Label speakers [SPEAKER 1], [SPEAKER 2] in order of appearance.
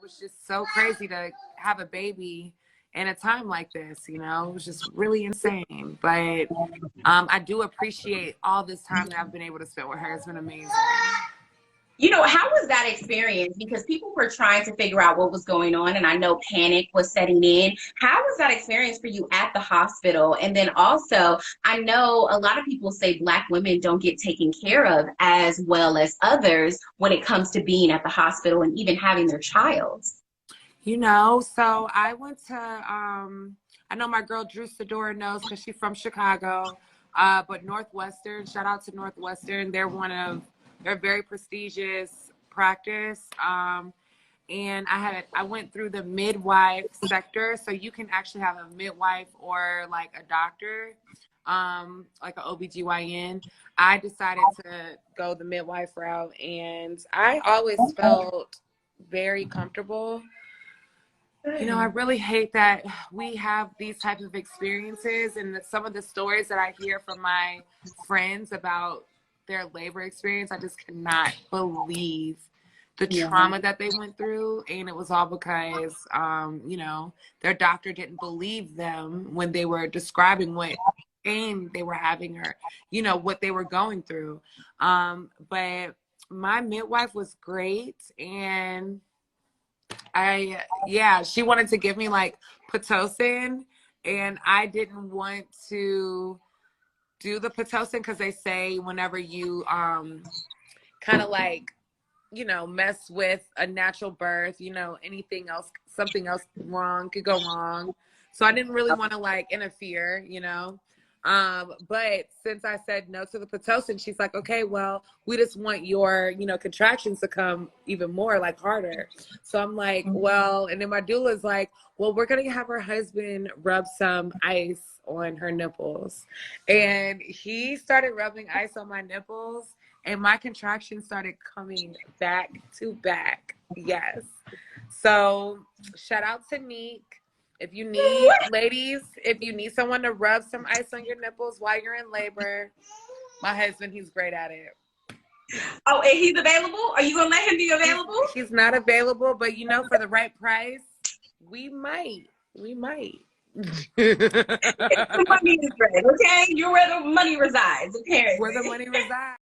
[SPEAKER 1] was just so crazy to have a baby in a time like this, you know. It was just really insane. But I do appreciate all this time that I've been able to spend with her. It's been amazing.
[SPEAKER 2] You know, how was that experience? Because people were trying to figure out what was going on, and I know panic was setting in. How was that experience for you at the hospital? And then also, I know a lot of people say Black women don't get taken care of as well as others when it comes to being at the hospital and even having their child.
[SPEAKER 1] You know, so I went to, I know my girl Drew Sadora knows because she's from Chicago, but Northwestern, shout out to Northwestern. They're a very prestigious practice. And I went through the midwife sector. So you can actually have a midwife or like a doctor, like an OBGYN. I decided to go the midwife route, and I always felt very comfortable. You know, I really hate that we have these type of experiences, and some of the stories that I hear from my friends about their labor experience, I just cannot believe the trauma that they went through. And it was all because, you know, their doctor didn't believe them when they were describing what pain they were having, or, you know, what they were going through. But my midwife was great, and she wanted to give me like Pitocin, and I didn't want to do the Pitocin because they say whenever you kind of like, you know, mess with a natural birth, you know, something else wrong could go wrong. So I didn't really want to like interfere, you know. But since I said no to the Pitocin, she's like, okay, well, we just want your, you know, contractions to come even more, like harder. So I'm like, well, and then my doula is like, well, we're going to have her husband rub some ice on her nipples. And he started rubbing ice on my nipples, and my contractions started coming back to back. Yes. So shout out to Neek. If you need, ladies, if you need someone to rub some ice on your nipples while you're in labor, my husband, he's great at it.
[SPEAKER 2] Oh, and he's available? Are you going to let him be available?
[SPEAKER 1] He's not available, but, you know, for the right price, we might.
[SPEAKER 2] The money is great, okay? You're where the money resides, apparently.
[SPEAKER 1] Where the money resides.